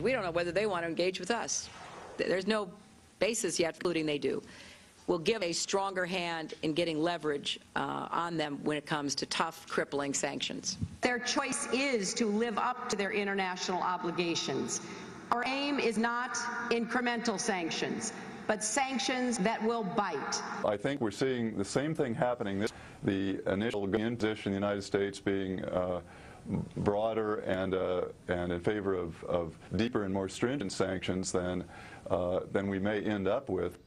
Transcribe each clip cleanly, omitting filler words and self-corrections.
We don't know whether they want to engage with us. There's no basis yet, including they do. Will give a stronger hand in getting leverage on them when it comes to tough, crippling sanctions. Their choice is to live up to their international obligations. Our aim is not incremental sanctions, but sanctions that will bite. I think we're seeing the same thing happening. The initial position in the United States being broader and in favor of deeper and more stringent sanctions than we may end up with.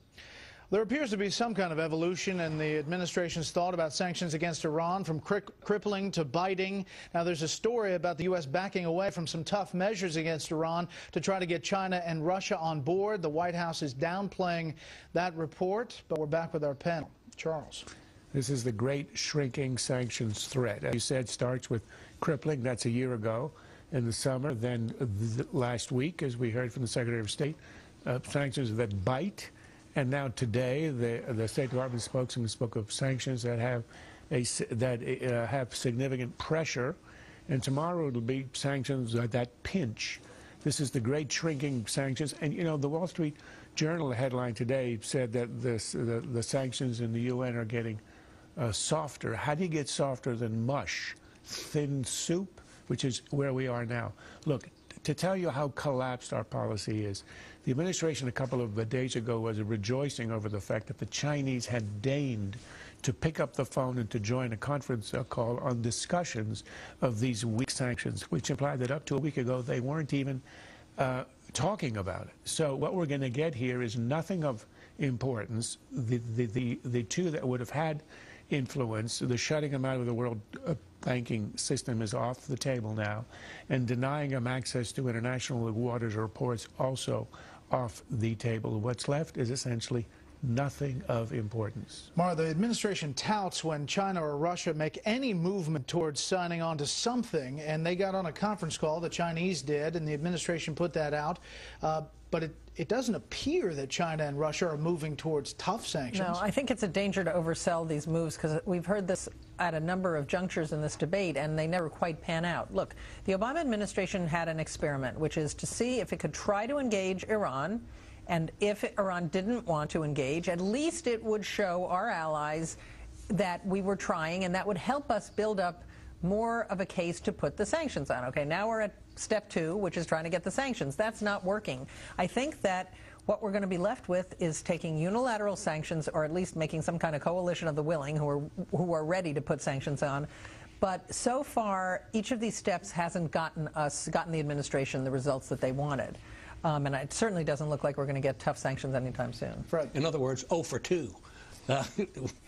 There appears to be some kind of evolution in the administration's thought about sanctions against Iran, from crippling to biting. Now, there's a story about the U.S. backing away from some tough measures against Iran to try to get China and Russia on board. The White House is downplaying that report, but we're back with our panel. Charles. This is the great shrinking sanctions threat. As you said, starts with crippling. That's a year ago in the summer. Then last week, as we heard from the Secretary of State, sanctions that bite. And now today, the State Department spokesman spoke of sanctions that have significant pressure, and tomorrow it'll be sanctions that pinch. This is the great shrinking sanctions. And you know, the Wall Street Journal headline today said that the sanctions in the UN are getting softer. How do you get softer than mush? Thin soup, which is where we are now. Look, to tell you how collapsed our policy is, the administration a couple of days ago was rejoicing over the fact that the Chinese had deigned to pick up the phone and to join a conference call on discussions of these weak sanctions, which implied that up to a week ago they weren't even talking about it. So what we're going to get here is nothing of importance. The two that would have had influence, the shutting them out of the world banking system is off the table now, and denying them access to international waters or ports also off the table. What's left is essentially nothing of importance. Mara, the administration touts when China or Russia make any movement towards signing on to something, and they got on a conference call, the Chinese did, and the administration put that out. But it doesn't appear that China and Russia are moving towards tough sanctions. No, I think it's a danger to oversell these moves, because we've heard this at a number of junctures in this debate, and they never quite pan out. Look, the Obama administration had an experiment, which is to see if it could try to engage Iran, and if Iran didn't want to engage, at least it would show our allies that we were trying, and that would help us build up more of a case to put the sanctions on. Okay, now we're at step 2, which is trying to get the sanctions. That's not working. I think that what we're going to be left with is taking unilateral sanctions, or at least making some kind of coalition of the willing who are ready to put sanctions on. But so far, each of these steps hasn't gotten the administration the results that they wanted. And it certainly doesn't look like we're going to get tough sanctions anytime soon. Fred. In other words, 0 for 2. For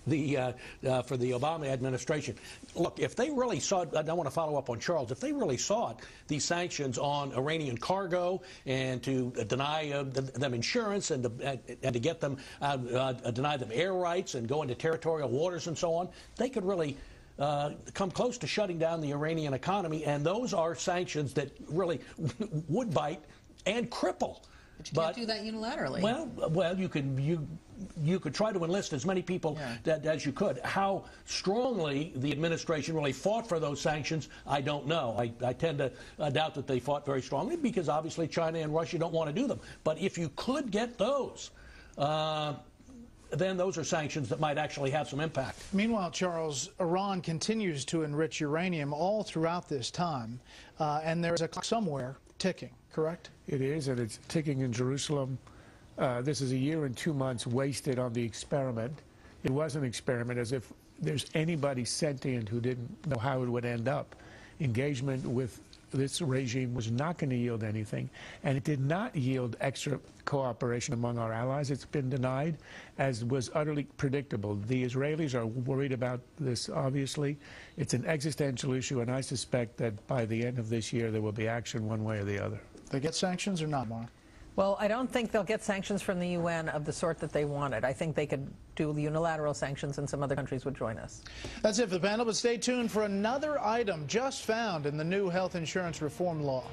the Obama administration. Look, if they really sought, I want to follow up on Charles, if they really sought these sanctions on Iranian cargo and to deny them insurance and to get them, deny them air rights and go into territorial waters and so on, they could really come close to shutting down the Iranian economy, and those are sanctions that really would bite and cripple. But you can't do that unilaterally. Well, you could try to enlist as many people as you could. How strongly the administration really fought for those sanctions, I don't know. I tend to doubt that they fought very strongly, because obviously China and Russia don't want to do them. But if you could get those, then those are sanctions that might actually have some impact. Meanwhile, Charles, Iran continues to enrich uranium all throughout this time, and there's a clock somewhere ticking, correct? It is, and it's ticking in Jerusalem. This is a year and 2 months wasted on the experiment. It was an experiment, as if there's anybody sentient who didn't know how it would end up. Engagement with this regime was not going to yield anything, and it did not yield extra cooperation among our allies. It's been denied, as was utterly predictable. The Israelis are worried about this, obviously. It's an existential issue, and I suspect that by the end of this year there will be action one way or the other. They get sanctions or not, Mark? Well, I don't think they'll get sanctions from the UN of the sort that they wanted. I think they could do unilateral sanctions, and some other countries would join us. That's it for the panel, but stay tuned for another item just found in the new health insurance reform law.